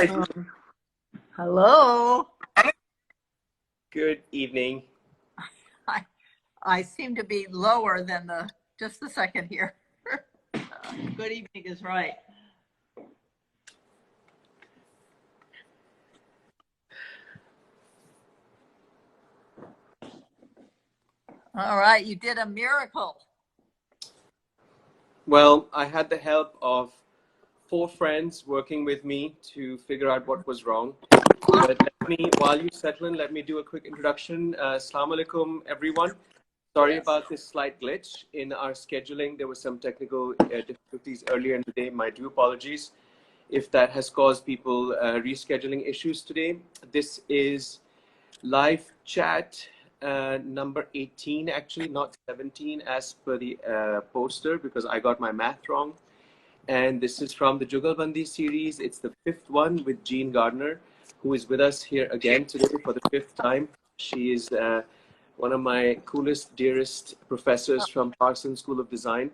Hi. Hello. Good evening. I seem to be lower than just a second here. Good evening is right. All right, you did a miracle. Well, I had the help of 4 friends working with me to figure out what was wrong. But while you settle in, let me do a quick introduction. Assalamu alaikum, everyone. Sorry about this slight glitch in our scheduling. There were some technical difficulties earlier in the day. My due apologies if that has caused people rescheduling issues today. This is live chat number 18, actually, not 17 as per the poster, because I got my math wrong. And this is from the Jugalbandi series. It's the 5th one with Jean Gardner, who is with us here again today for the 5th time. She is one of my coolest, dearest professors from Parsons School of Design.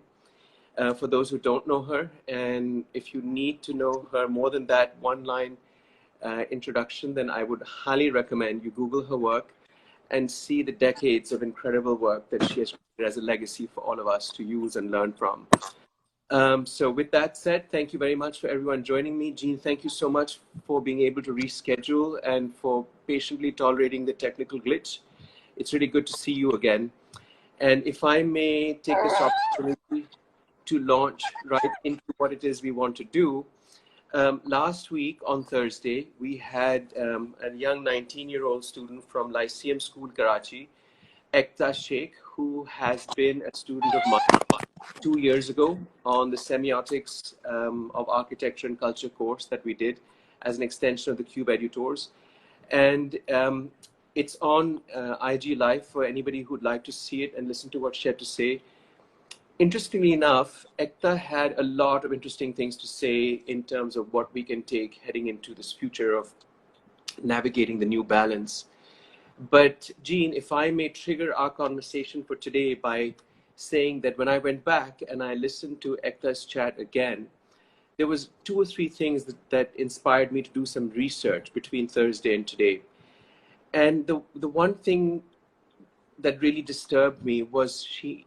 For those who don't know her, and if you need to know her more than that one-line introduction, then I would highly recommend you Google her work and see the decades of incredible work that she has created as a legacy for all of us to use and learn from. So with that said, thank you very much for everyone joining me. Jean, thank you so much for being able to reschedule and for patiently tolerating the technical glitch. It's really good to see you again. And if I may take this opportunity to launch right into what it is we want to do. Last week on Thursday, we had a young 19-year-old student from Lyceum School, Karachi, Ekta Sheikh, who has been a student of mine 2 years ago on the semiotics of architecture and culture course that we did as an extension of the Cube Edutors. And it's on IG Live for anybody who'd like to see it and listen to what she had to say. Interestingly enough, Ekta had a lot of interesting things to say in terms of what we can take heading into this future of navigating the new balance. But Jean, if I may trigger our conversation for today by saying that when I went back and I listened to Ekta's chat again, there was 2 or 3 things that inspired me to do some research between Thursday and today. And the one thing that really disturbed me was she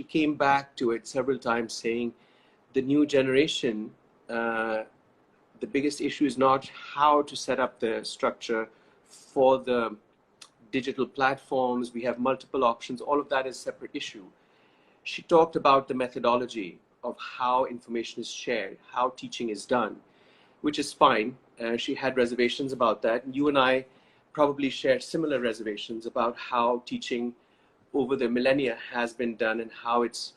came back to it several times, saying the new generation, the biggest issue is not how to set up the structure for the digital platforms. We have multiple options. All of that is a separate issue. She talked about the methodology of how information is shared, how teaching is done, which is fine. She had reservations about that. You and I probably share similar reservations about how teaching over the millennia has been done and how it's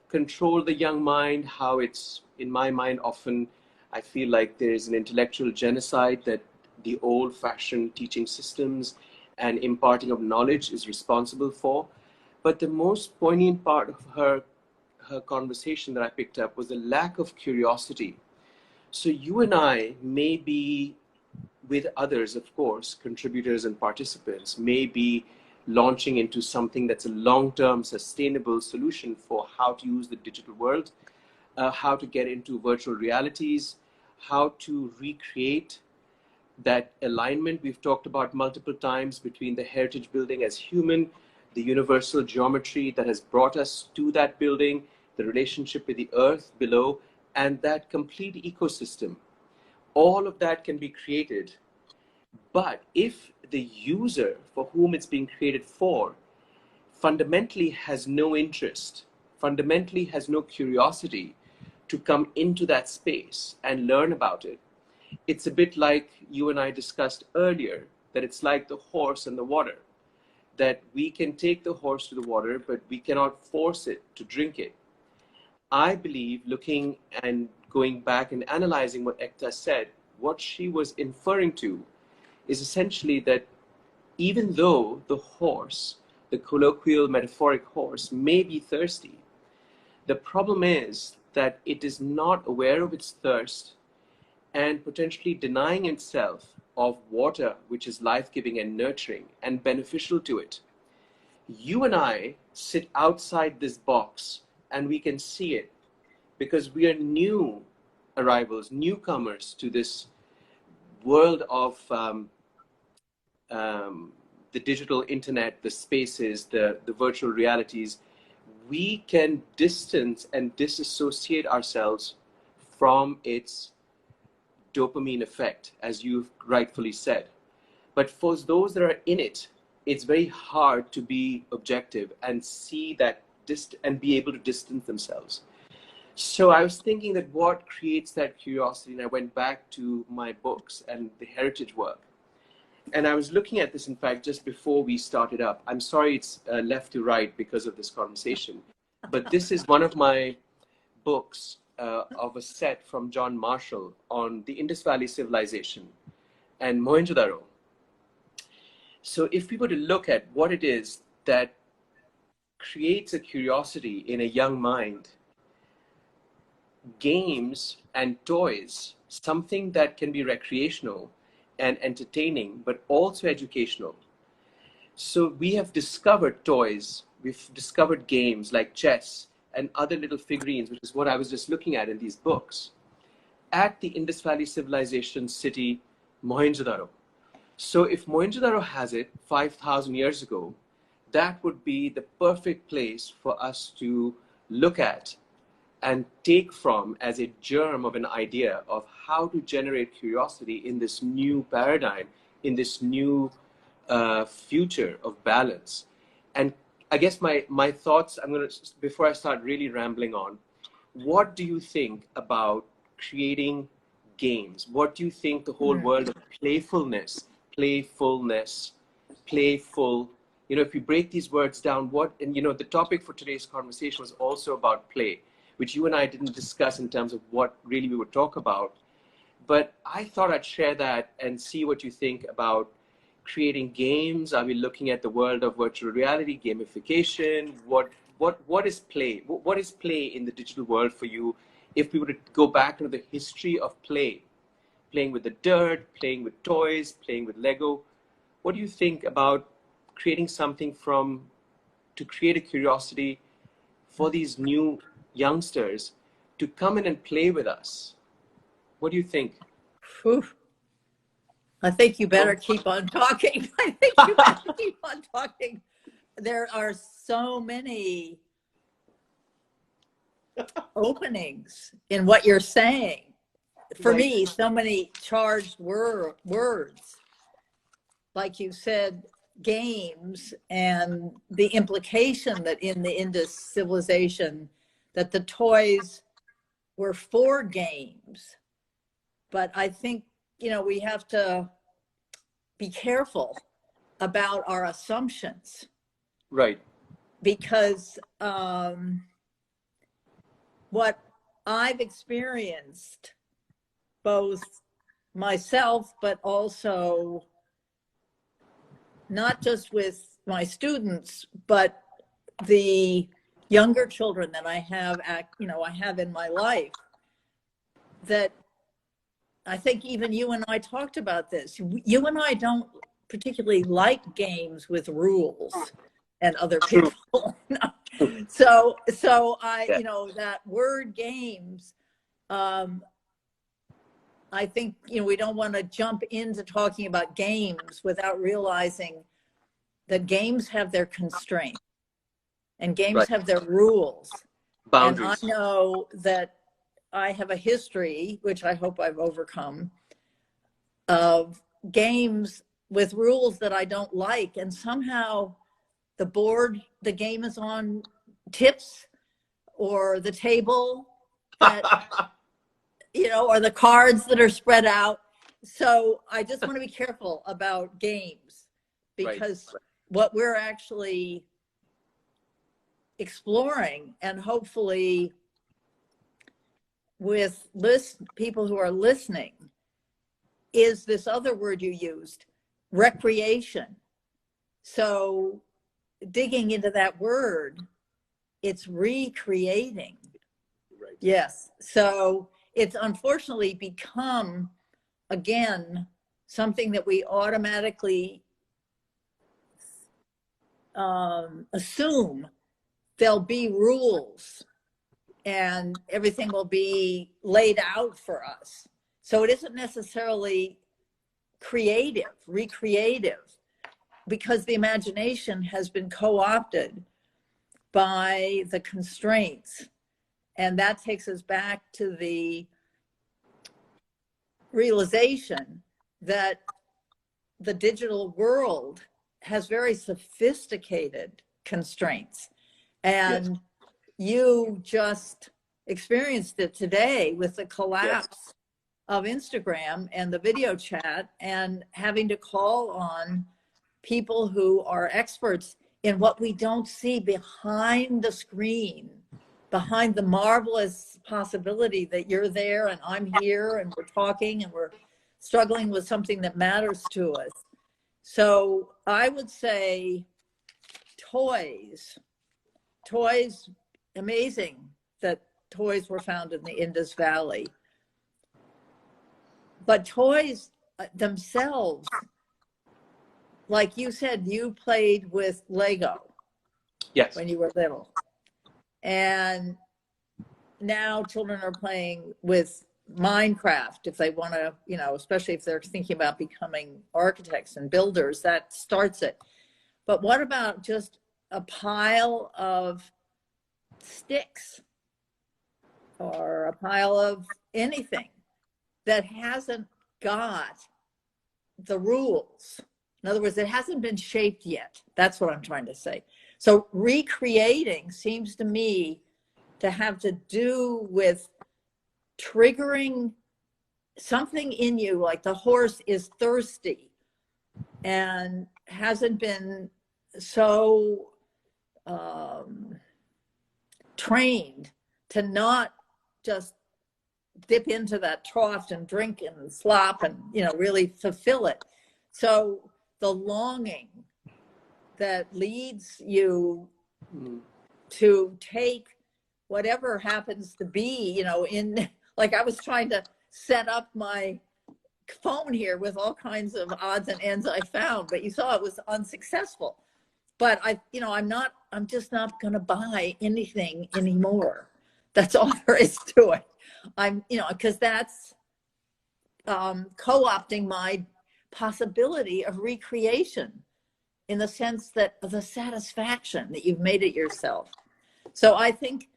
controlled the young mind, how it's, in my mind, often I feel like there's an intellectual genocide that the old-fashioned teaching systems and imparting of knowledge is responsible for. But the most poignant part of her conversation that I picked up was the lack of curiosity. So you and I may be, with others, of course, contributors and participants, may be launching into something that's a long-term sustainable solution for how to use the digital world, how to get into virtual realities, how to recreate that alignment we've talked about multiple times between the heritage building as human, the universal geometry that has brought us to that building, the relationship with the earth below, and that complete ecosystem. All of that can be created. But if the user for whom it's being created for fundamentally has no interest, fundamentally has no curiosity to come into that space and learn about it, it's a bit like you and I discussed earlier, that it's like the horse and the water, that we can take the horse to the water, but we cannot force it to drink it. I believe, looking and going back and analyzing what Ekta said, what she was inferring to is essentially that even though the horse, the colloquial metaphoric horse, may be thirsty, the problem is that it is not aware of its thirst and potentially denying itself of water, which is life-giving and nurturing and beneficial to it. You and I sit outside this box and we can see it because we are new arrivals, newcomers to this world of the digital internet, the spaces, the virtual realities, we can distance and disassociate ourselves from its dopamine effect, as you've rightfully said. But for those that are in it, it's very hard to be objective and see that and be able to distance themselves. So I was thinking that what creates that curiosity, and I went back to my books and the heritage work. And I was looking at this, in fact, just before we started up. I'm sorry it's left to right because of this conversation. But this is one of my books of a set from John Marshall on the Indus Valley Civilization and Mohenjodaro. So if we were to look at what it is that creates a curiosity in a young mind, games and toys, something that can be recreational and entertaining, but also educational. So we have discovered toys, we've discovered games like chess and other little figurines, which is what I was just looking at in these books, at the Indus Valley Civilization city, Mohenjodaro. So if Mohenjodaro has it 5,000 years ago, that would be the perfect place for us to look at and take from as a germ of an idea of how to generate curiosity in this new paradigm, in this new future of balance. And I guess my thoughts, before I start really rambling on, what do you think about creating games? What do you think the whole world of playfulness, playful, if you break these words down, the topic for today's conversation was also about play, which you and I didn't discuss in terms of what really we would talk about. But I thought I'd share that and see what you think about creating games. Are we looking at the world of virtual reality, gamification? What is play? What is play in the digital world for you? If we were to go back into the history of play, playing with the dirt, playing with toys, playing with Lego, what do you think about creating something to create a curiosity for these new youngsters to come in and play with us? What do you think? Whew. I think you better keep on talking. I think you better keep on talking. There are so many openings in what you're saying. For me, so many charged words. Like you said, games, and the implication that in the Indus civilization that the toys were for games. But I think, we have to be careful about our assumptions. Right. Because what I've experienced, both myself, but also not just with my students, but the younger children that I have, I have in my life, that I think even you and I talked about this. You and I don't particularly like games with rules and other people. So I, that word games, I think, we don't want to jump into talking about games without realizing that games have their constraints and games have their rules. Boundaries. And I know that I have a history, which I hope I've overcome, of games with rules that I don't like. And somehow the game is on tips or the table that, or the cards that are spread out. So I just want to be careful about games, because what we're actually exploring, and hopefully with people who are listening, is this other word you used, recreation. So digging into that word, it's recreating. Right. Yes. So it's unfortunately become, again, something that we automatically assume there'll be rules and everything will be laid out for us. So it isn't necessarily creative, recreative, because the imagination has been co-opted by the constraints. And that takes us back to the realization that the digital world has very sophisticated constraints. And yes, you just experienced it today with the collapse, yes, of Instagram and the video chat, and having to call on people who are experts in what we don't see behind the screen, behind the marvelous possibility that you're there and I'm here and we're talking and we're struggling with something that matters to us. So I would say toys, amazing that toys were found in the Indus Valley. But toys themselves, like you said, you played with Lego, yes, when you were little. And now children are playing with Minecraft if they want to, you know, especially if they're thinking about becoming architects and builders, that starts it. But what about just a pile of sticks or a pile of anything that hasn't got the rules? In other words, it hasn't been shaped yet. That's what I'm trying to say. So recreating seems to me to have to do with triggering something in you, like the horse is thirsty and hasn't been so trained to not just dip into that trough and drink and slop and, you know, really fulfill it. So the longing that leads you to take whatever happens to be, you know, in, like I was trying to set up my phone here with all kinds of odds and ends I found, but you saw it was unsuccessful. But I'm just not going to buy anything anymore. That's all there is to it. Because that's co-opting my possibility of recreation in the sense that the satisfaction that you've made it yourself. So I think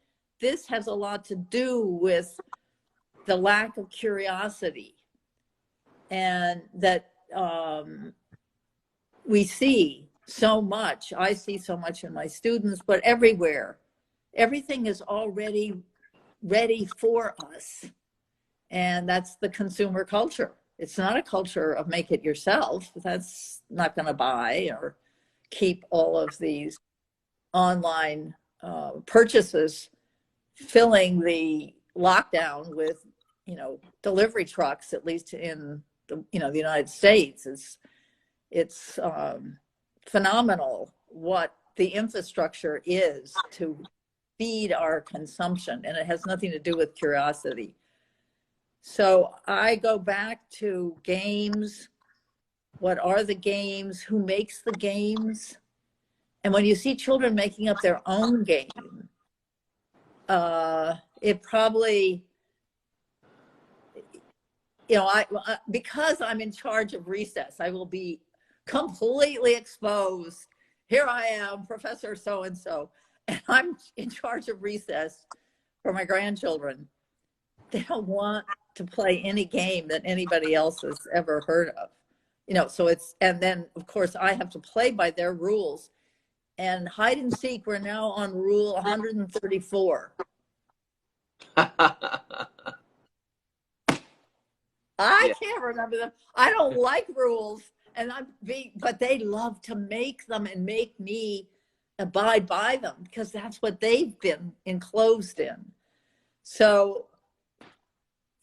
this has a lot to do with the lack of curiosity, and that we see so much. I see so much in my students, but everywhere, everything is already ready for us. And that's the consumer culture. It's not a culture of make it yourself. That's not going to buy or keep all of these online purchases filling the lockdown with, you know, delivery trucks, at least in the, you know, the United States. It's phenomenal what the infrastructure is to feed our consumption, and it has nothing to do with curiosity. So I go back to games. What are the games? Who makes the games? And when you see children making up their own game, it probably, you know, because I'm in charge of recess, I will be completely exposed. Here I am, Professor so-and-so, and I'm in charge of recess for my grandchildren. They don't want to play any game that anybody else has ever heard of. You know, so it's, and then of course I have to play by their rules. And hide and seek, we're now on rule 134. I can't remember them. I don't like rules, and but they love to make them and make me abide by them because that's what they've been enclosed in. So,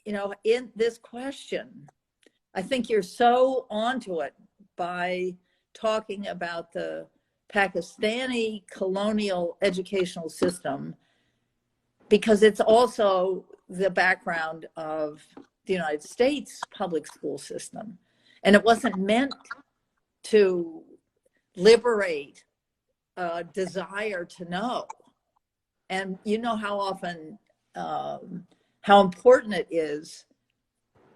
you know, in this question, I think you're so onto it by talking about the Pakistani colonial educational system, because it's also the background of the United States public school system. And it wasn't meant to liberate a desire to know. And you know how often, how important it is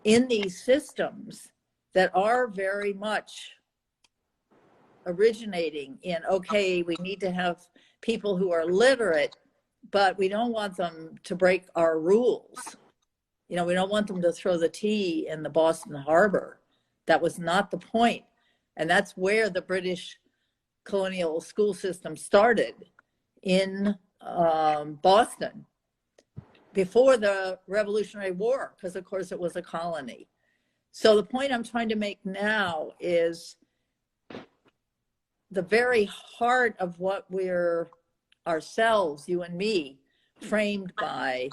in these systems that are very much originating in, okay, we need to have people who are literate, but we don't want them to break our rules. You know, we don't want them to throw the tea in the Boston Harbor. That was not the point. And that's where the British colonial school system started, in Boston, before the Revolutionary War, because of course it was a colony. So the point I'm trying to make now is the very heart of what we're ourselves, you and me, framed by,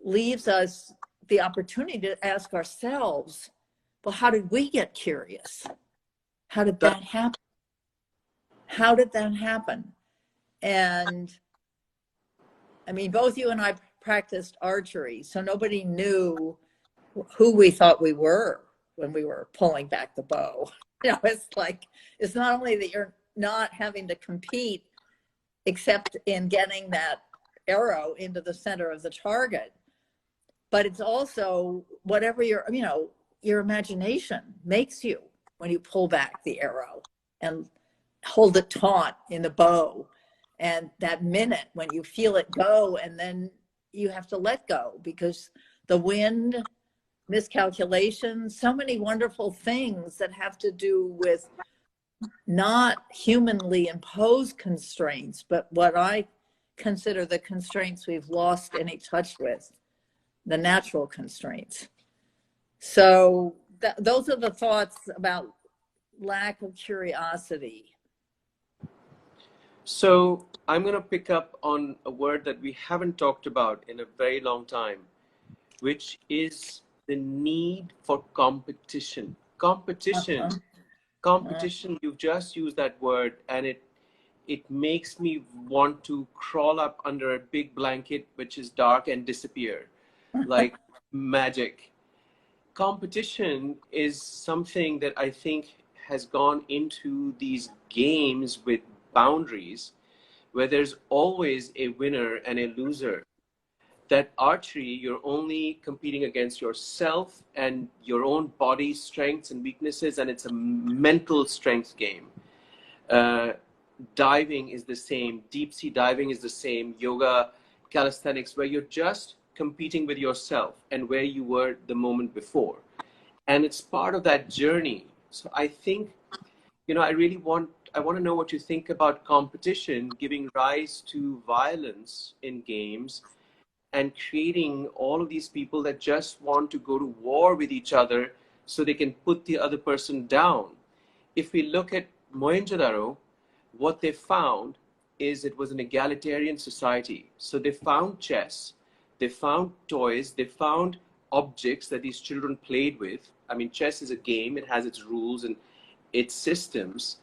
leaves us the opportunity to ask ourselves, well, how did we get curious? How did that happen? How did that happen? And I mean, both you and I practiced archery, so nobody knew who we thought we were when we were pulling back the bow. You know, it's like, it's not only that you're not having to compete except in getting that arrow into the center of the target, but it's also whatever your, you know, your imagination makes you when you pull back the arrow and hold it taut in the bow. And that minute when you feel it go, and then you have to let go because the wind, miscalculation, so many wonderful things that have to do with not humanly imposed constraints, but what I consider the constraints we've lost any touch with, the natural constraints. So those are the thoughts about lack of curiosity. So I'm going to pick up on a word that we haven't talked about in a very long time, which is the need for competition. Competition. Competition, you've just used that word, and it makes me want to crawl up under a big blanket, which is dark, and disappear like magic. Competition is something that I think has gone into these games with boundaries, where there's always a winner and a loser. That archery, you're only competing against yourself and your own body strengths and weaknesses, and it's a mental strength game. Diving is the same. Deep sea diving is the same. Yoga, calisthenics, where you're just competing with yourself and where you were the moment before. And it's part of that journey. So I think, you know, I want to know what you think about competition giving rise to violence in games and creating all of these people that just want to go to war with each other so they can put the other person down. If we look at Mohenjodaro, what they found is it was an egalitarian society. So they found chess, they found toys, they found objects that these children played with. I mean, chess is a game, it has its rules and its systems.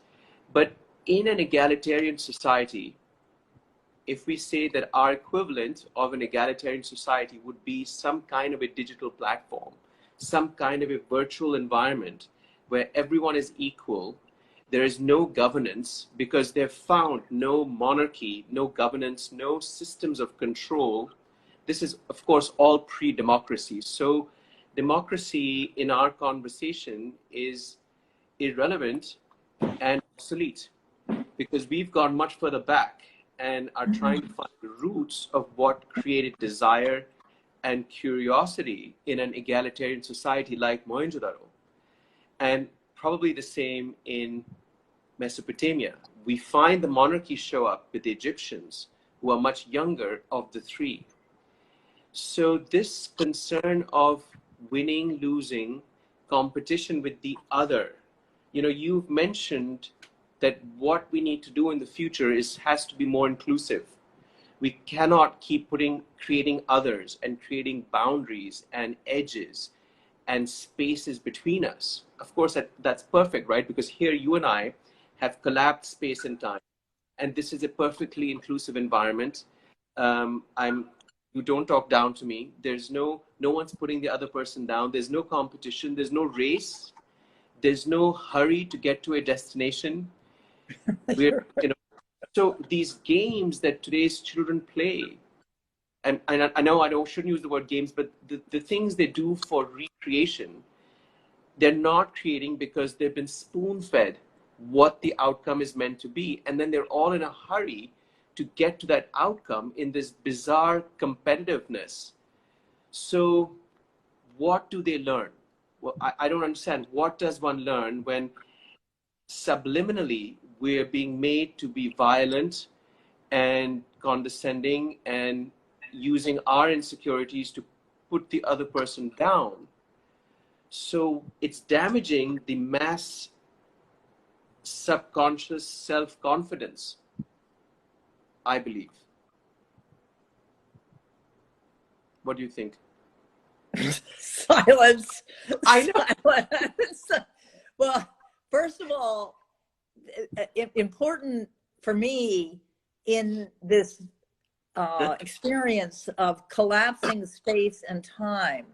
But in an egalitarian society, if we say that our equivalent of an egalitarian society would be some kind of a digital platform, some kind of a virtual environment where everyone is equal, there is no governance because they've found no monarchy, no governance, no systems of control. This is, of course, all pre-democracy. So democracy in our conversation is irrelevant and obsolete because we've gone much further back and are trying to find the roots of what created desire and curiosity in an egalitarian society like Mohenjo-daro. And probably the same in Mesopotamia. We find the monarchy show up with the Egyptians, who are much younger of the three. So this concern of winning, losing, competition with the other, you know, you've mentioned that what we need to do in the future has to be more inclusive. We cannot keep creating others and creating boundaries and edges and spaces between us. Of course, that's perfect, right? Because here you and I have collapsed space and time, and this is a perfectly inclusive environment. You don't talk down to me. There's no one's putting the other person down. There's no competition. There's no race. There's no hurry to get to a destination. So these games that today's children play, and I know shouldn't use the word games, but the things they do for recreation They're not creating because they've been spoon-fed what the outcome is meant to be. And then they're all in a hurry to get to that outcome in this bizarre competitiveness. So what do they learn? Well, I don't understand. What does one learn when subliminally we're being made to be violent and condescending and using our insecurities to put the other person down? So it's damaging the mass subconscious self-confidence, I believe. What do you think? Silence. I know. Silence. Well, first of all, important for me in this experience of collapsing space and time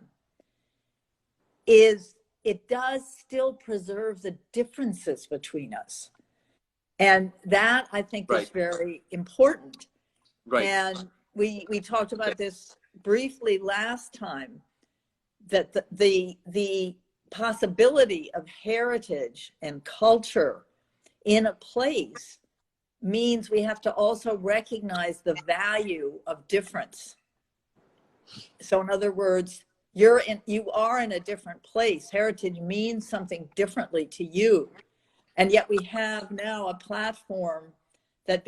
is it does still preserve the differences between us. And that I think is very important. Right. And we talked about this briefly last time, that the possibility of heritage and culture in a place means we have to also recognize the value of difference. So in other words, you are in a different place. Heritage means something differently to you. And yet we have now a platform that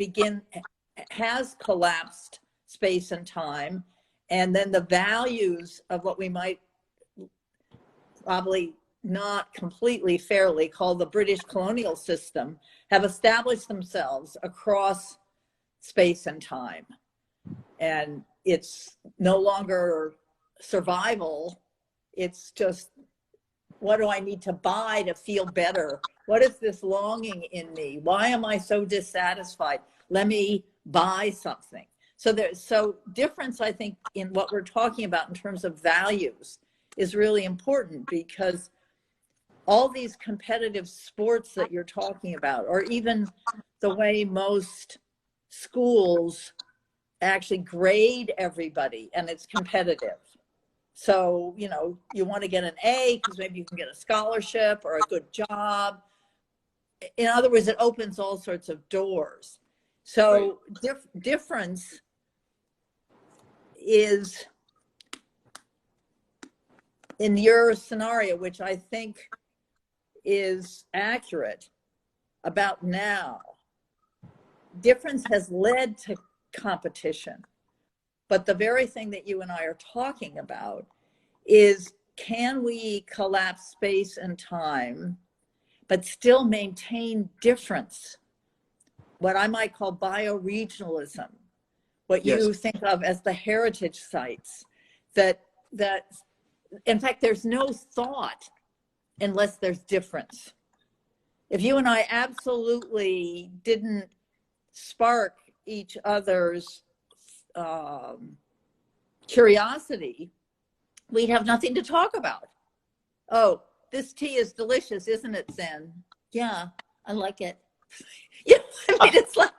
has collapsed space and time. And then the values of what we might probably not completely fairly call the British colonial system have established themselves across space and time. And it's no longer survival. It's just, what do I need to buy to feel better? What is this longing in me? Why am I so dissatisfied? Let me buy something. So difference, I think, in what we're talking about in terms of values is really important, because all these competitive sports that you're talking about, or even the way most schools actually grade everybody and it's competitive. So, you want to get an A because maybe you can get a scholarship or a good job. In other words, it opens all sorts of doors. So difference is, in your scenario, which I think is accurate about now, difference has led to competition. But the very thing that you and I are talking about is, can we collapse space and time, but still maintain difference? What I might call bioregionalism, what you think of as the heritage sites, that in fact, there's no thought unless there's difference. If you and I absolutely didn't spark each other's curiosity, we'd have nothing to talk about. Oh, this tea is delicious, isn't it, Zen? Yeah, I like it. I mean, it's like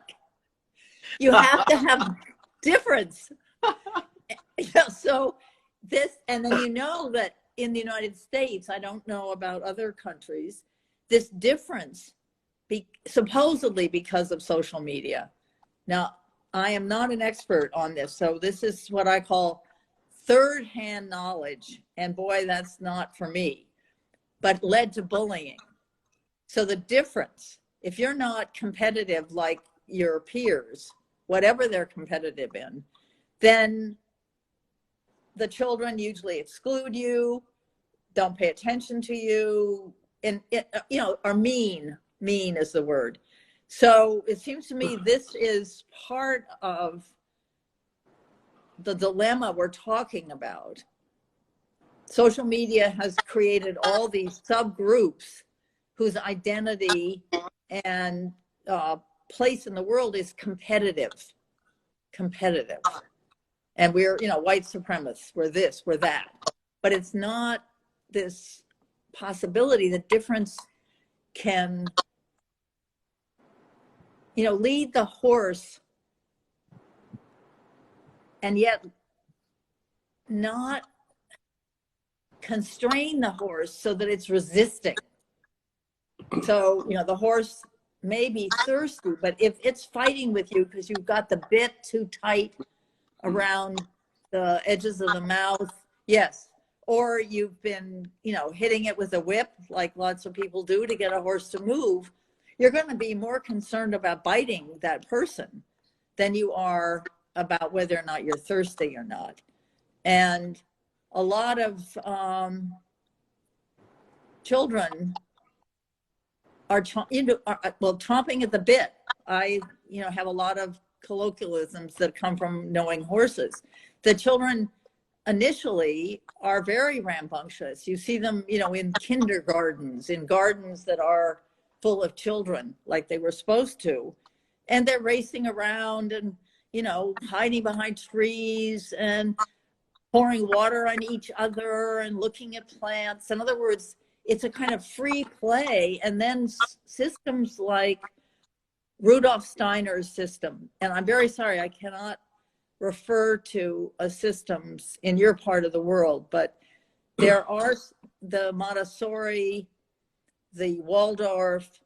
you have to have difference. So this, and then that in the United States, I don't know about other countries, this difference, supposedly because of social media. Now, I am not an expert on this, so this is what I call third-hand knowledge, and boy, that's not for me, but led to bullying. So the difference, if you're not competitive like your peers, whatever they're competitive in, then the children usually exclude you, don't pay attention to you, and are mean. Mean is the word. So it seems to me this is part of the dilemma we're talking about. Social media has created all these subgroups whose identity and place in the world is competitive. And we're, white supremacists, we're this, we're that. But it's not this possibility that difference can, lead the horse and yet not constrain the horse so that it's resisting. So, you know, the horse may be thirsty, but if it's fighting with you because you've got the bit too tight around the edges of the mouth, yes. Or you've been, you know, hitting it with a whip, like lots of people do to get a horse to move, you're going to be more concerned about biting that person than you are about whether or not you're thirsty or not. And a lot of children are, chomping at the bit. I, you know, have a lot of colloquialisms that come from knowing horses. The children initially are very rambunctious. You see them, you know, in kindergartens, in gardens that are full of children, like they were supposed to. And they're racing around and, you know, hiding behind trees and pouring water on each other and looking at plants. In other words, it's a kind of free play. And then systems like Rudolf Steiner's system, and I'm very sorry, I cannot refer to systems in your part of the world, but there are the Montessori, the Waldorf,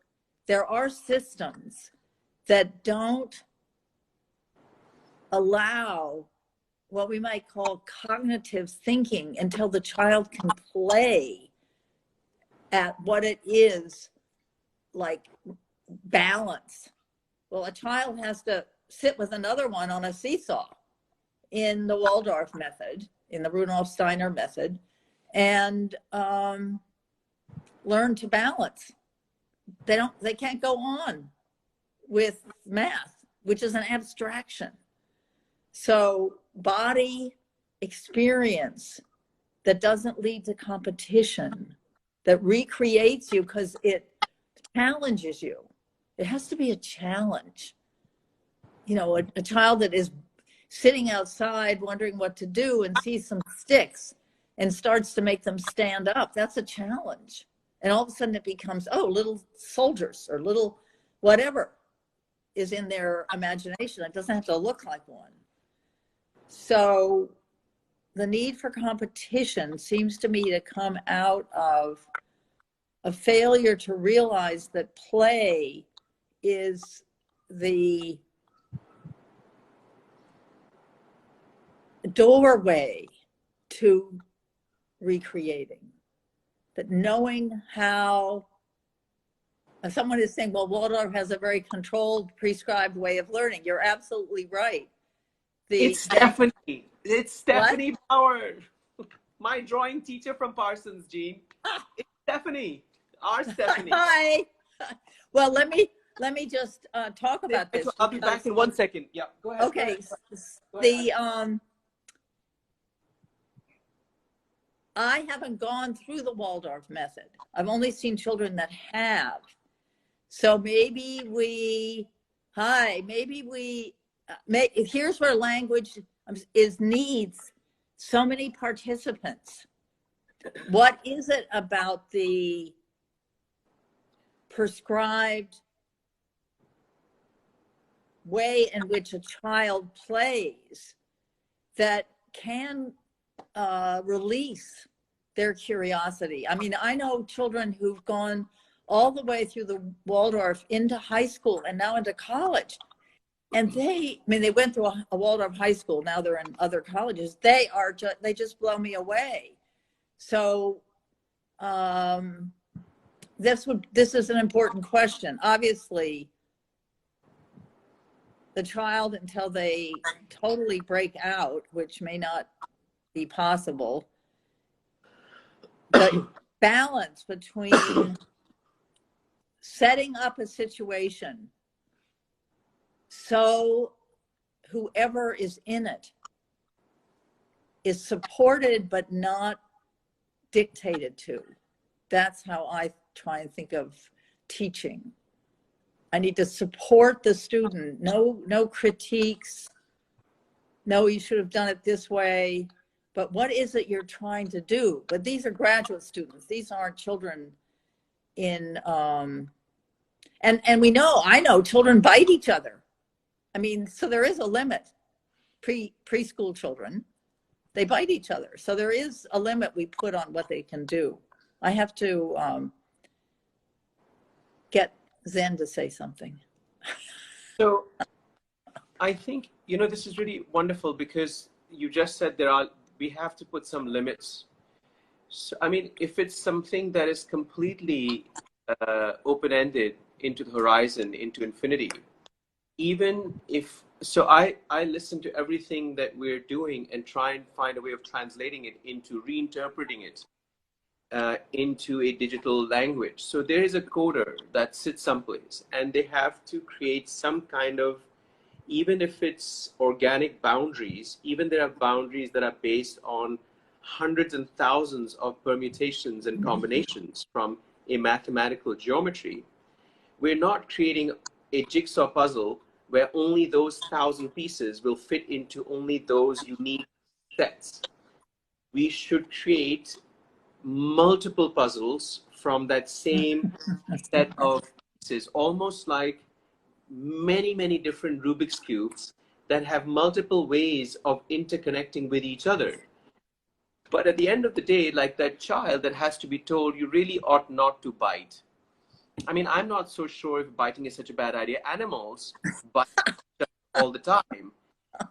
there are systems that don't allow what we might call cognitive thinking until the child can play at what it is like balance. Well, a child has to sit with another one on a seesaw in the Waldorf method, in the Rudolf Steiner method, and learn to balance. They can't go on with math, which is an abstraction. So body experience that doesn't lead to competition, that recreates you because it challenges you. It has to be a challenge. You know, a child that is sitting outside wondering what to do and sees some sticks and starts to make them stand up, that's a challenge. And all of a sudden it becomes, oh, little soldiers or little whatever is in their imagination. It doesn't have to look like one. So the need for competition seems to me to come out of a failure to realize that play is the doorway to recreating. That knowing how, someone is saying, well, Waldorf has a very controlled, prescribed way of learning. You're absolutely right. It's Stephanie. It's Stephanie Bauer, my drawing teacher from Parsons, Jean. It's Stephanie, our Stephanie. Hi. Well, let me just talk about this. I'll be back in 1 second. Yeah, go ahead. Okay. Go ahead. I haven't gone through the Waldorf method. I've only seen children that have. So maybe here's where language needs so many participants. What is it about the prescribed way in which a child plays that can release their curiosity? I mean, I know children who've gone all the way through the Waldorf into high school and now into college. And they went through a Waldorf high school. Now they're in other colleges. They just blow me away. So this is an important question. Obviously, the child, until they totally break out, which may not be possible, the balance between setting up a situation so whoever is in it is supported but not dictated to. That's how I try and think of teaching. I need to support the student. No critiques. No, you should have done it this way. But what is it you're trying to do? But these are graduate students. These aren't children in, and I know children bite each other. I mean, so there is a limit. Preschool children, they bite each other. So there is a limit we put on what they can do. I have to get Zen to say something. So I think, this is really wonderful because you just said we have to put some limits. So, I mean, if it's something that is completely open-ended into the horizon, into infinity, I listen to everything that we're doing and try and find a way of translating it into reinterpreting it into a digital language. So there is a coder that sits someplace and they have to create some kind of, even if it's organic boundaries, even there are boundaries that are based on hundreds and thousands of permutations and combinations from a mathematical geometry. We're not creating a jigsaw puzzle where only those 1,000 pieces will fit into only those unique sets. We should create multiple puzzles from that same set of pieces, almost like many, many different Rubik's Cubes that have multiple ways of interconnecting with each other. But at the end of the day, like that child that has to be told, you really ought not to bite. I mean, I'm not so sure if biting is such a bad idea. Animals bite all the time.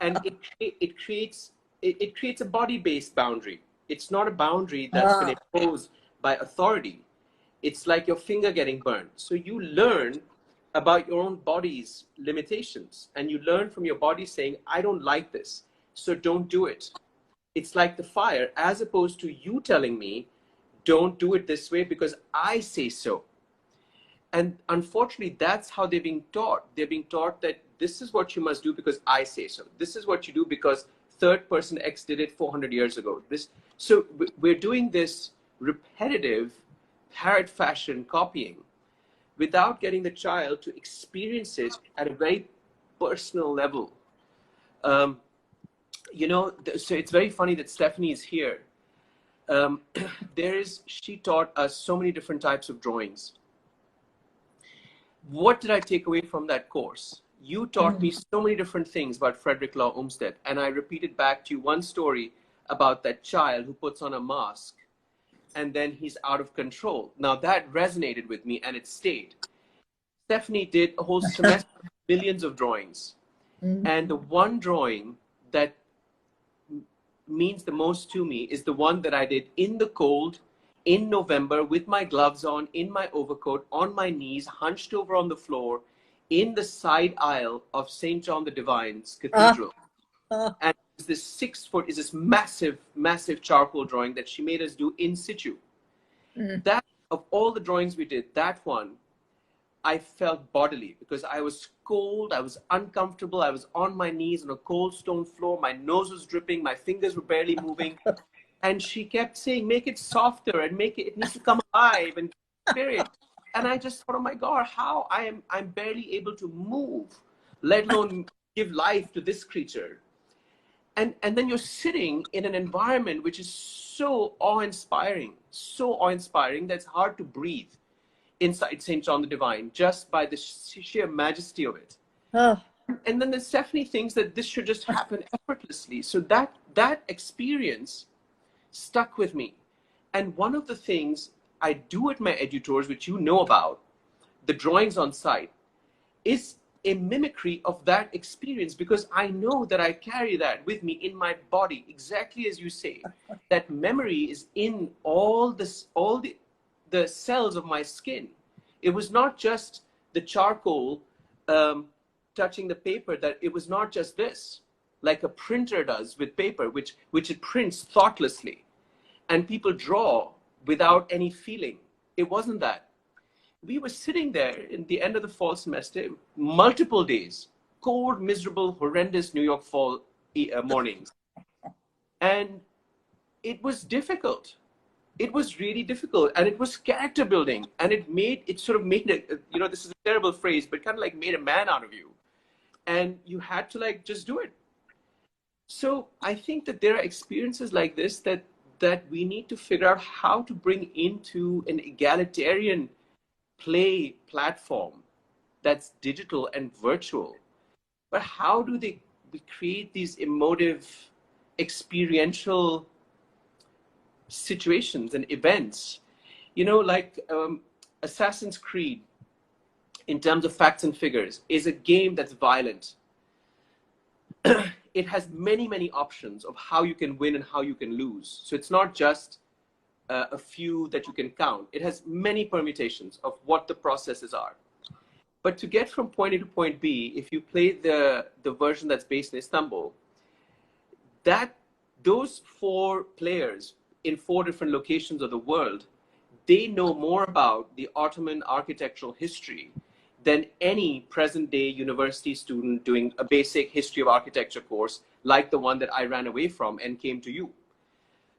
And it creates a body-based boundary. It's not a boundary that's been imposed by authority. It's like your finger getting burned. So you learn about your own body's limitations, and you learn from your body saying, I don't like this, so don't do it. It's like the fire, as opposed to you telling me, don't do it this way because I say so. And unfortunately, that's how they're being taught. They're being taught that this is what you must do because I say so. This is what you do because third person X did it 400 years ago. So we're doing this repetitive parrot fashion copying without getting the child to experience it at a very personal level. So it's very funny that Stephanie is here. She taught us so many different types of drawings. What did I take away from that course? You taught me so many different things about Frederick Law Olmsted, and I repeated back to you one story about that child who puts on a mask and then he's out of control. Now that resonated with me and it stayed. Stephanie did a whole semester, millions of drawings. And the one drawing that means the most to me is the one that I did in the cold, in November, with my gloves on, in my overcoat, on my knees, hunched over on the floor, in the side aisle of St. John the Divine's Cathedral. And this 6 foot is this massive, massive charcoal drawing that she made us do in situ. That, of all the drawings we did, that one, I felt bodily because I was cold, I was uncomfortable, I was on my knees on a cold stone floor, my nose was dripping, my fingers were barely moving. And she kept saying, make it softer and it needs to come alive and spirit. And I just thought, oh my God, how I'm barely able to move, let alone give life to this creature. And then you're sitting in an environment which is so awe-inspiring that it's hard to breathe inside St. John the Divine, just by the sheer majesty of it. And then Stephanie thinks that this should just happen effortlessly. So that experience stuck with me. And one of the things I do at my edutors, which you know about, the drawings on site, is a mimicry of that experience, because I know that I carry that with me in my body, exactly as you say. That memory is in all the cells of my skin. It was not just the charcoal touching the paper, that it was not just this, like a printer does with paper, which it prints thoughtlessly. And people draw without any feeling. It wasn't that. We were sitting there in the end of the fall semester, multiple days, cold, miserable, horrendous New York fall mornings. And it was difficult. It was really difficult, and it was character building, and it sort of made this is a terrible phrase, but kind of like made a man out of you. And you had to just do it. So I think that there are experiences like this that we need to figure out how to bring into an egalitarian play platform that's digital and virtual. But how do we create these emotive experiential situations and events. You know, like Assassin's Creed, in terms of facts and figures, is a game that's violent. It has many, many options of how you can win and how you can lose. So it's not just a few that you can count. It has many permutations of what the processes are. But to get from point A to point B, if you play the version that's based in Istanbul, those 4 players in 4 different locations of the world, they know more about the Ottoman architectural history than any present-day university student doing a basic history of architecture course like the one that I ran away from and came to you.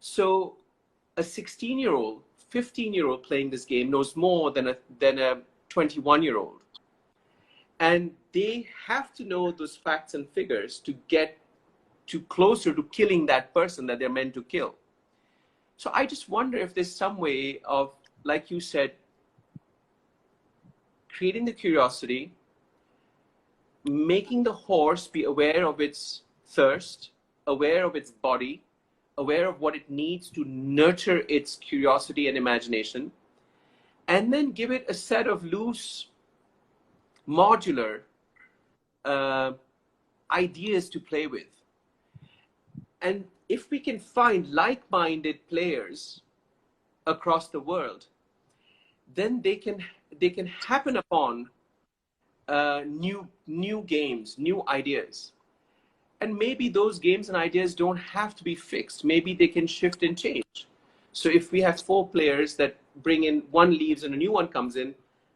So a 16-year-old, 15-year-old playing this game knows more than a 21-year-old. And they have to know those facts and figures to get to closer to killing that person that they're meant to kill. So I just wonder if there's some way of, like you said, creating the curiosity, making the horse be aware of its thirst, aware of its body, aware of what it needs to nurture its curiosity and imagination, and then give it a set of loose, modular ideas to play with. And if we can find like-minded players across the world, then they can happen upon new games, new ideas. And maybe those games and ideas don't have to be fixed. Maybe they can shift and change. So if we have 4 players that bring in, one leaves and a new one comes in,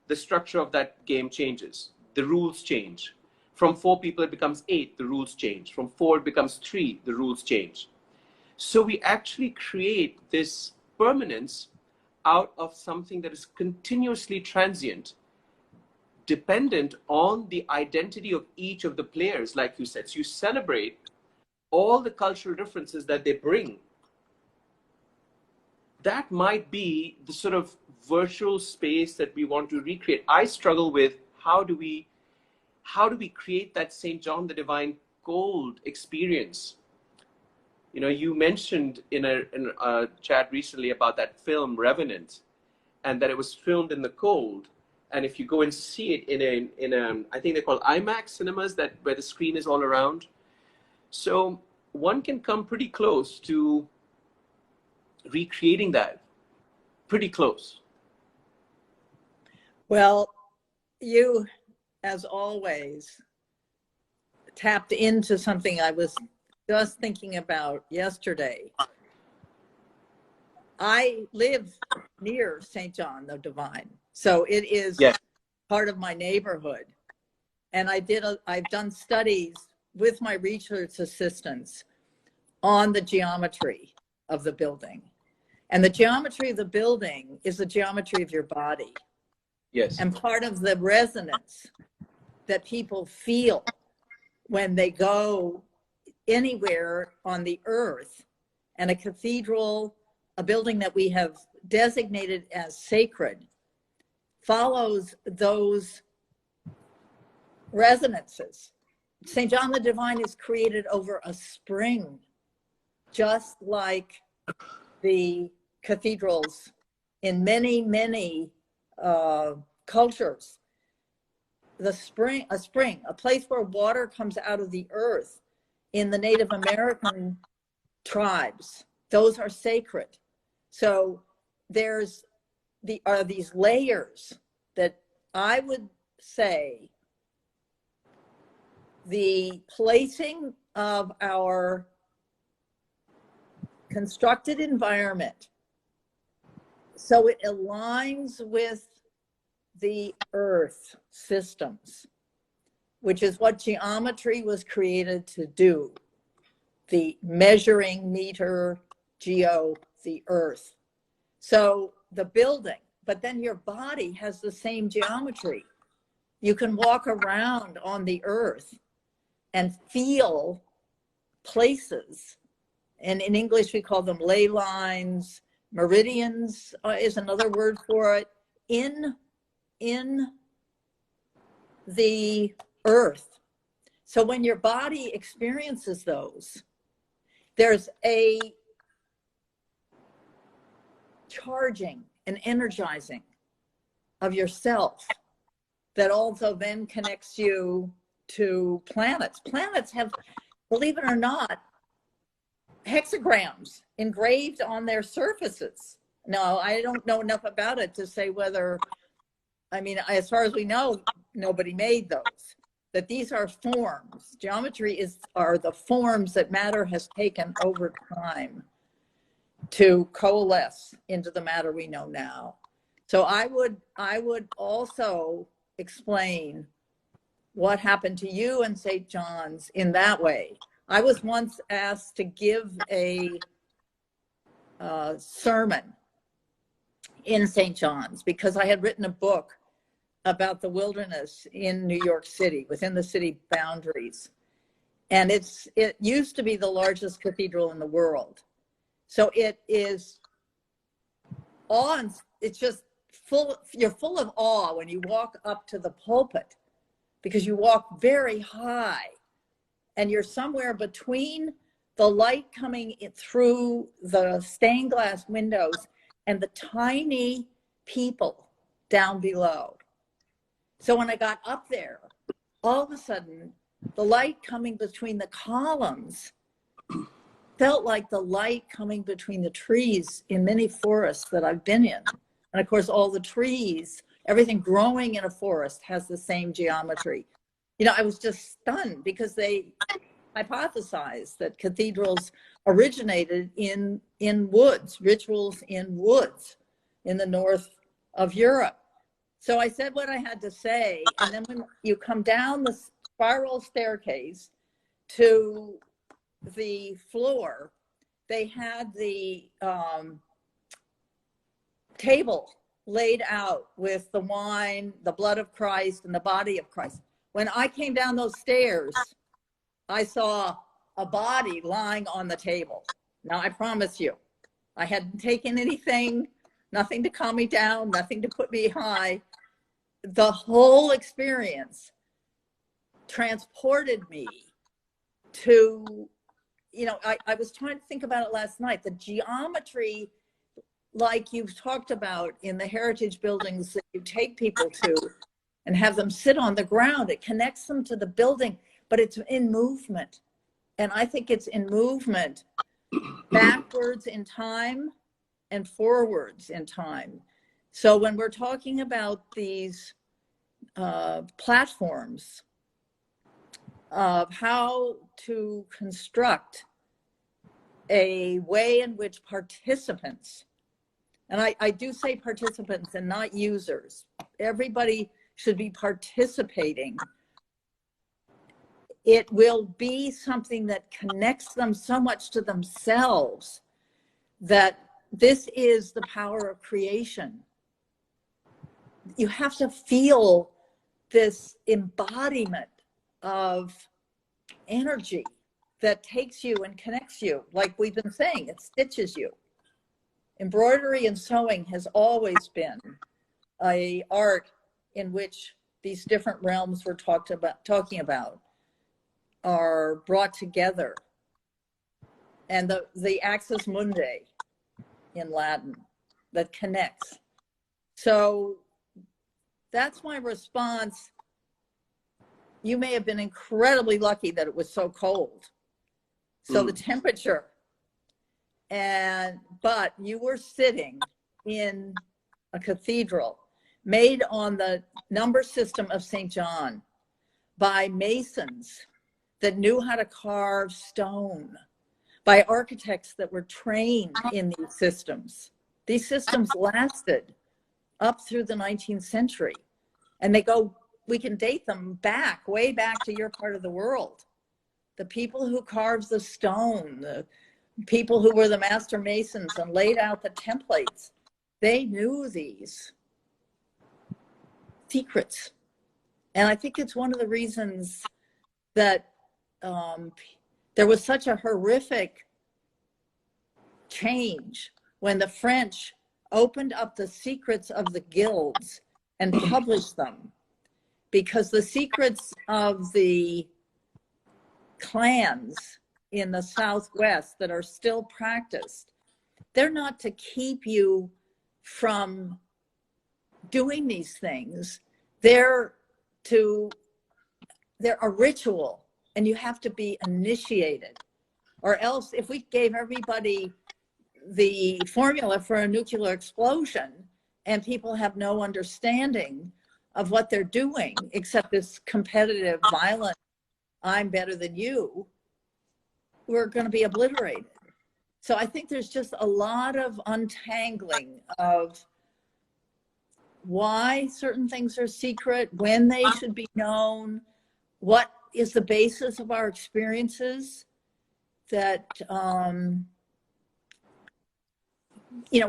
the structure of that game changes. The rules change. From 4 people, it becomes 8, the rules change. From 4, it becomes 3, the rules change. So we actually create this permanence out of something that is continuously transient, dependent on the identity of each of the players, like you said. So you celebrate all the cultural differences that they bring. That might be the sort of virtual space that we want to recreate. I struggle with how do we create that St. John the Divine cold experience? You know, you mentioned in a chat recently about that film Revenant, and that it was filmed in the cold. And if you go and see it in a I think they're called IMAX cinemas, that where the screen is all around. So one can come pretty close to recreating that. Pretty close. Well, you, as always, tapped into something I was just thinking about yesterday. I live near St. John the Divine, so it is part of my neighborhood. And I've done studies with my research assistants on the geometry of the building. And the geometry of the building is the geometry of your body. Yes. And part of the resonance that people feel when they go anywhere on the earth, and a cathedral, a building that we have designated as sacred, follows those resonances. St. John the Divine is created over a spring, just like the cathedrals in many, many cultures. A place where water comes out of the earth in the Native American tribes, those are sacred. So are these layers that I would say the placing of our constructed environment so it aligns with the earth systems, which is what geometry was created to do. The measuring meter, geo, the earth. So the building, but then your body has the same geometry. You can walk around on the earth and feel places. And in English, we call them ley lines. Meridians is another word for it. In the earth. So when your body experiences those, there's a charging and energizing of yourself that also then connects you to planets. Planets have, believe it or not, hexagrams engraved on their surfaces. Now, I don't know enough about it to say whether, I mean, as far as we know, nobody made those. That these are forms. Geometry are the forms that matter has taken over time to coalesce into the matter we know now. So I would also explain what happened to you in St. John's in that way. I was once asked to give a sermon in St. John's because I had written a book about the wilderness in New York City, within the city boundaries. And it used to be the largest cathedral in the world. So it is awe, it's just you're full of awe when you walk up to the pulpit because you walk very high and you're somewhere between the light coming through the stained glass windows and the tiny people down below. So when I got up there, all of a sudden, the light coming between the columns felt like the light coming between the trees in many forests that I've been in. And of course, all the trees, everything growing in a forest has the same geometry. You know, I was just stunned because they hypothesized that cathedrals originated in woods, rituals in woods in the north of Europe. So I said what I had to say, and then when you come down the spiral staircase to the floor, they had the table laid out with the wine, the blood of Christ, and the body of Christ. When I came down those stairs, I saw a body lying on the table. Now, I promise you, I hadn't taken anything, nothing to calm me down, nothing to put me high. The whole experience transported me to, you know, I was trying to think about it last night, the geometry, like you've talked about in the heritage buildings that you take people to and have them sit on the ground. It connects them to the building, but it's in movement. And I think it's in movement backwards in time and forwards in time. So when we're talking about these platforms of how to construct a way in which participants, and I do say participants and not users, everybody should be participating. It will be something that connects them so much to themselves that this is the power of creation. You have to feel this embodiment of energy that takes you and connects you. Like we've been saying, it stitches you. Embroidery and sewing has always been an art in which these different realms we're talking about are brought together. And the axis mundi in Latin that connects. So that's my response. You may have been incredibly lucky that it was so cold. So the temperature, but you were sitting in a cathedral made on the number system of St. John by masons that knew how to carve stone, by architects that were trained in these systems. These systems lasted up through the 19th century. And we can date them back, way back to your part of the world. The people who carved the stone, the people who were the master masons and laid out the templates, they knew these secrets. And I think it's one of the reasons that there was such a horrific change when the French opened up the secrets of the guilds and published them, because the secrets of the clans in the Southwest that are still practiced, they're not to keep you from doing these things. They're a ritual, and you have to be initiated. Or else, if we gave everybody the formula for a nuclear explosion and people have no understanding of what they're doing except this competitive, violent, I'm better than you, we're going to be obliterated. So I think there's just a lot of untangling of why certain things are secret, when they should be known, what is the basis of our experiences that,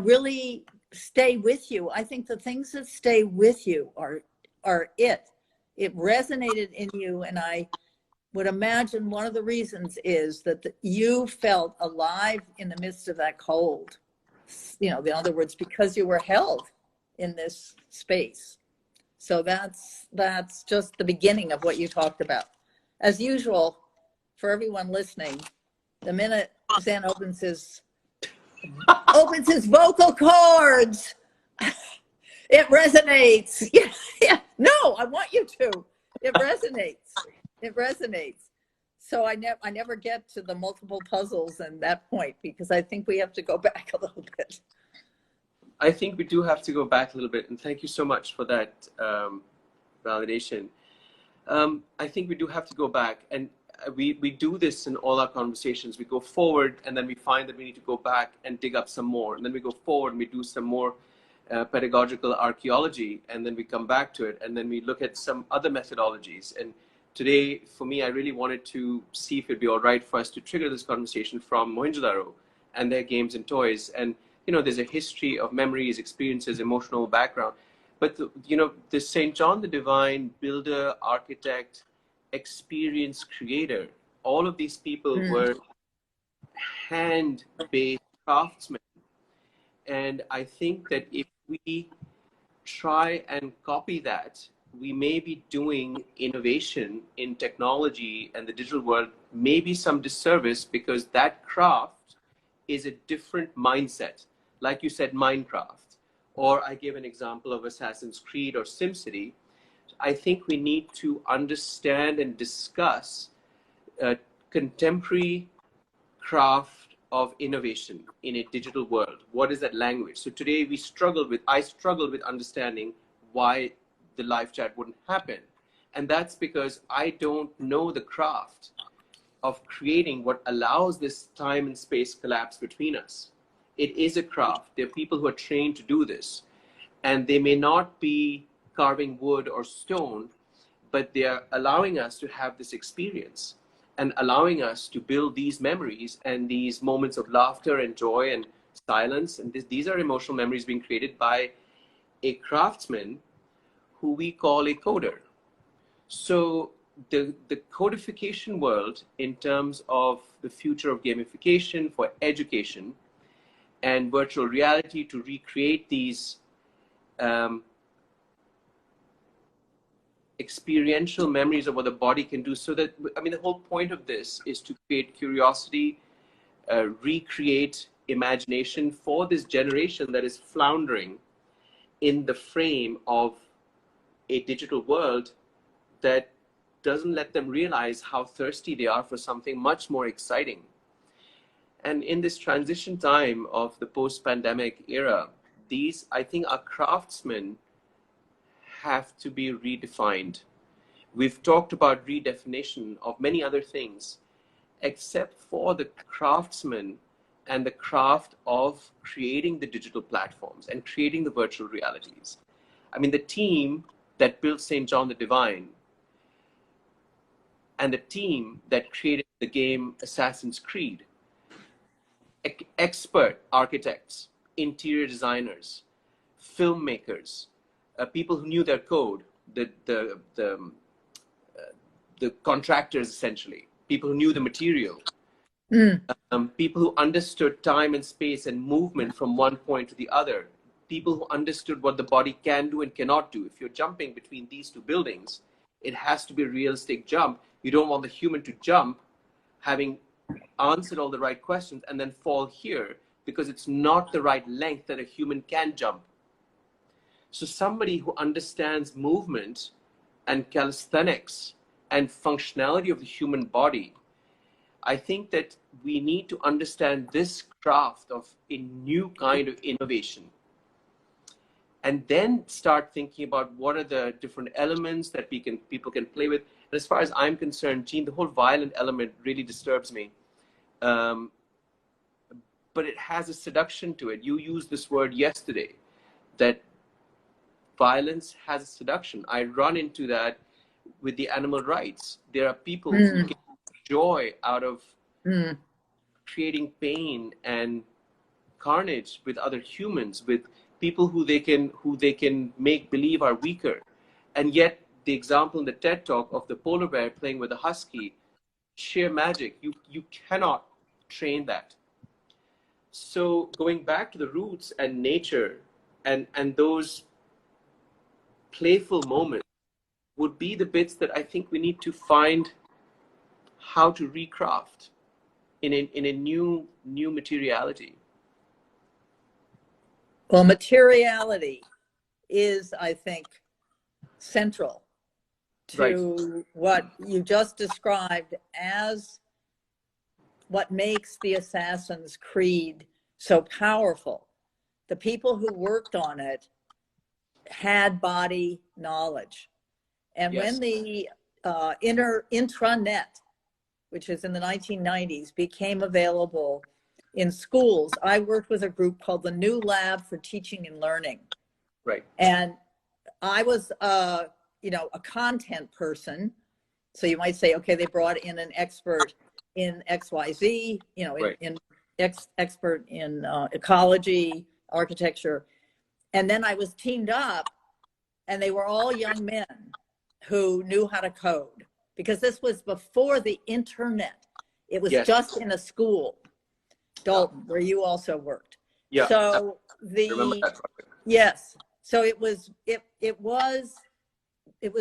really stay with you. I think the things that stay with you are it. It resonated in you, and I would imagine one of the reasons is that you felt alive in the midst of that cold. In other words, because you were held in this space. So that's just the beginning of what you talked about. As usual, for everyone listening, the minute Zen opens his vocal cords, it resonates. Yeah. No, I want you to. It resonates. So I never get to the multiple puzzles and that point, because I think we have to go back a little bit. I think we do have to go back a little bit, and thank you so much for that validation. I think we do have to go back, and we do this in all our conversations. We go forward, and then we find that we need to go back and dig up some more, and then we go forward and we do some more pedagogical archaeology, and then we come back to it, and then we look at some other methodologies. And today, for me, I really wanted to see if it'd be all right for us to trigger this conversation from Mohenjodaro and their games and toys. And there's a history of memories, experiences, emotional background. But, the St. John the Divine, builder, architect, experience creator, all of these people were hand-based craftsmen. And I think that if we try and copy that, we may be doing innovation in technology and the digital world, maybe some disservice, because that craft is a different mindset. Like you said, Minecraft, or I gave an example of Assassin's Creed or SimCity. I think we need to understand and discuss contemporary craft of innovation in a digital world. What is that language? So today I struggle with understanding why the live chat wouldn't happen. And that's because I don't know the craft of creating what allows this time and space collapse between us. It is a craft. There are people who are trained to do this, and they may not be carving wood or stone, but they are allowing us to have this experience and allowing us to build these memories and these moments of laughter and joy and silence. And these are emotional memories being created by a craftsman who we call a coder. So the codification world, in terms of the future of gamification for education and virtual reality to recreate these experiential memories of what the body can do, so that, the whole point of this is to create curiosity, recreate imagination for this generation that is floundering in the frame of a digital world that doesn't let them realize how thirsty they are for something much more exciting. And in this transition time of the post-pandemic era, I think our craftsmen have to be redefined. We've talked about redefinition of many other things, except for the craftsmen and the craft of creating the digital platforms and creating the virtual realities. The team that built St. John the Divine and the team that created the game Assassin's Creed, expert architects, interior designers, filmmakers, people who knew their code, the contractors, essentially, people who knew the material, people who understood time and space and movement from one point to the other, people who understood what the body can do and cannot do. If you're jumping between these two buildings, it has to be a realistic jump. You don't want the human to jump having answered all the right questions and then fall here because it's not the right length that a human can jump. So somebody who understands movement and calisthenics and functionality of the human body, I think that we need to understand this craft of a new kind of innovation, and then start thinking about what are the different elements that people can play with. And as far as I'm concerned, Jean, the whole violent element really disturbs me. But it has a seduction to it. You used this word yesterday, that violence has a seduction. I run into that with the animal rights. There are people who get joy out of creating pain and carnage with other humans, with people who they can make believe are weaker. And yet the example in the TED Talk of the polar bear playing with a husky, sheer magic. You cannot train that. So going back to the roots and nature and those playful moments would be the bits that I think we need to find how to recraft in a new materiality. Well, materiality is, I think, central to what you just described as what makes the Assassin's Creed so powerful. The people who worked on it had body knowledge. And when the intranet, which is in the 1990s, became available in schools, I worked with a group called the New Lab for Teaching and Learning. Right. And I was, a content person. So you might say, okay, they brought in an expert in XYZ, expert in ecology, architecture. And then I was teamed up, and they were all young men who knew how to code, because this was before the internet. It was just in a school, Dalton, where you also worked. Yeah. So so it was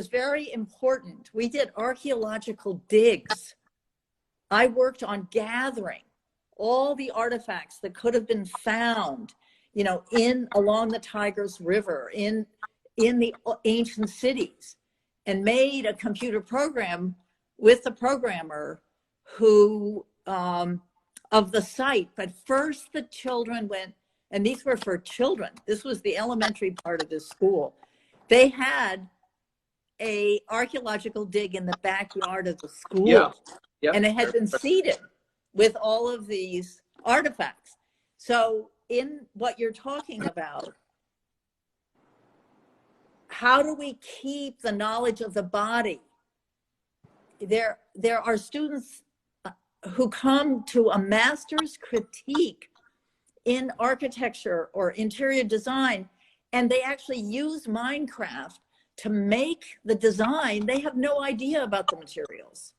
very important. We did archaeological digs. I worked on gathering all the artifacts that could have been found, along the Tigris River, in the ancient cities, and made a computer program with the programmer who of the site. But first the children went, and these were for children. This was the elementary part of this school. They had a archaeological dig in the backyard of the school, and it had been seeded with all of these artifacts. So in what you're talking about, how do we keep the knowledge of the body? There are students who come to a master's critique in architecture or interior design, and they actually use Minecraft to make the design. They have no idea about the materials.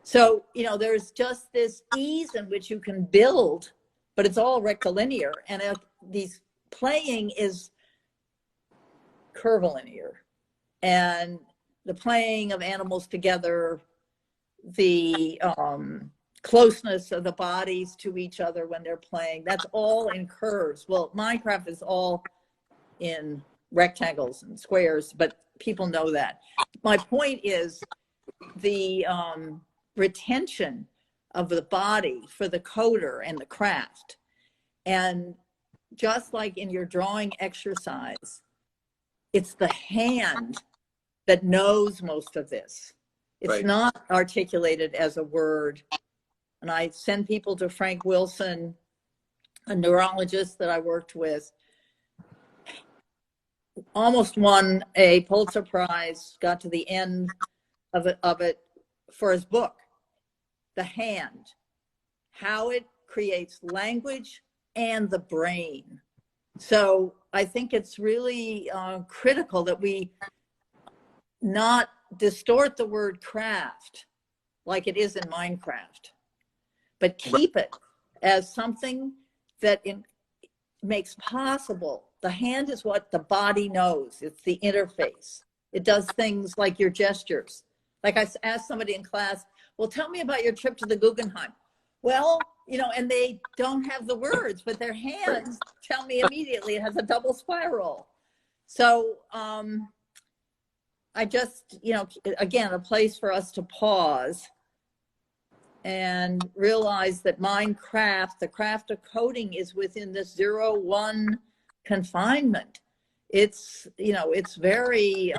So, there's just this ease in which you can build, but it's all rectilinear, and these playing is curvilinear, and the playing of animals together, the closeness of the bodies to each other when they're playing, that's all in curves. Well, Minecraft is all in rectangles and squares, but people know that. My point is the retention of the body for the coder and the craft. And just like in your drawing exercise, it's the hand that knows most of this. It's not articulated as a word. And I send people to Frank Wilson, a neurologist that I worked with, almost won a Pulitzer Prize, got to the end of it for his book, The Hand, how it creates language and the brain. So I think it's really critical that we not distort the word craft like it is in Minecraft, but keep it as something that makes possible. The hand is what the body knows. It's the interface. It does things like your gestures. Like I asked somebody in class, well, tell me about your trip to the Guggenheim. Well, you know, and they don't have the words, but their hands tell me immediately it has a double spiral. So I just, you know, again, a place for us to pause and realize that Minecraft, the craft of coding, is within this 0-1 confinement. It's, you know, it's very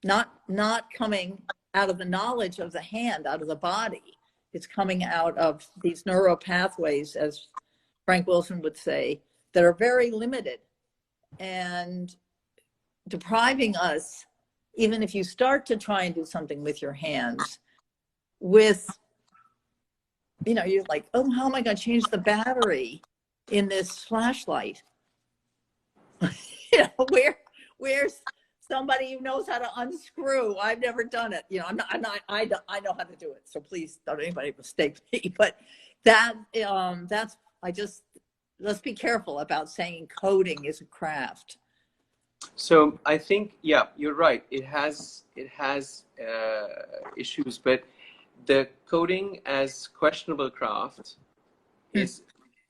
not coming out of the knowledge of the hand, out of the body. It's coming out of these neural pathways, as Frank Wilson would say, that are very limited and depriving us, even if you start to try and do something with your hands, with, you know, you're like, oh, how am I going to change the battery in this flashlight? You know, where's somebody who knows how to unscrew? I've never done it. You know, I know how to do it. So please don't anybody mistake me. But that's, let's be careful about saying coding is a craft. So I think, yeah, you're right. It has issues, but the coding as questionable craft is,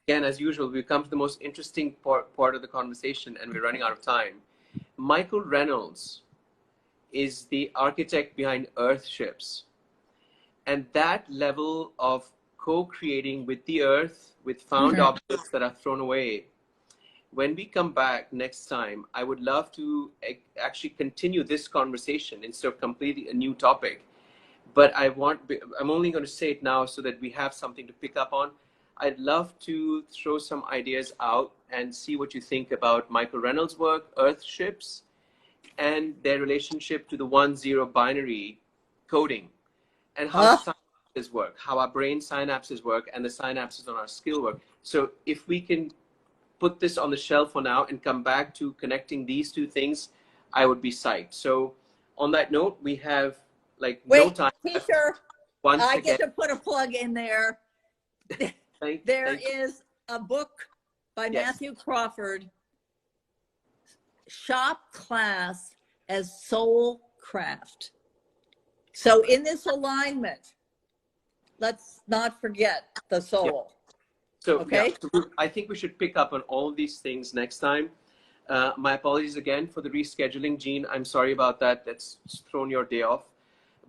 again, as usual, we come to the most interesting part of the conversation, and we're running out of time. Michael Reynolds is the architect behind Earthships, and that level of co-creating with the earth, with found objects that are thrown away. When we come back next time, I would love to actually continue this conversation instead of completely a new topic. But I'm only going to say it now so that we have something to pick up on. I'd love to throw some ideas out and see what you think about Michael Reynolds' work, Earthships, and their relationship to the 1-0 binary coding, and how synapses work, how our brain synapses work, and the synapses on our skill work. So if we can put this on the shelf for now and come back to connecting these two things, I would be psyched. So on that note, we have no time. Teacher, I get to put a plug in there. There is a book by Matthew Crawford, Shop Class as Soul Craft. So in this alignment, let's not forget the soul. So, okay. So I think we should pick up on all of these things next time. My apologies again for the rescheduling, Jean. I'm sorry about that. That's thrown your day off.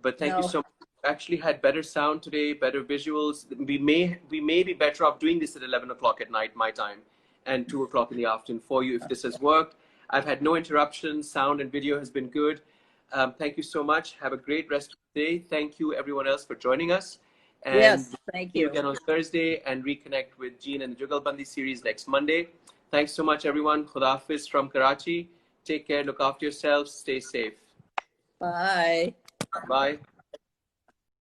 But thank you so much. We actually had better sound today, better visuals. We may be better off doing this at 11 o'clock at night, my time, and 2 o'clock in the afternoon for you if this has worked. I've had no interruptions. Sound and video has been good. Thank you so much. Have a great rest of the day. Thank you, everyone else, for joining us. And yes, thank you. Again on Thursday, and reconnect with Jean and the Jugalbandi series next Monday. Thanks so much, everyone. Khudafiz from Karachi. Take care. Look after yourselves. Stay safe. Bye. Bye.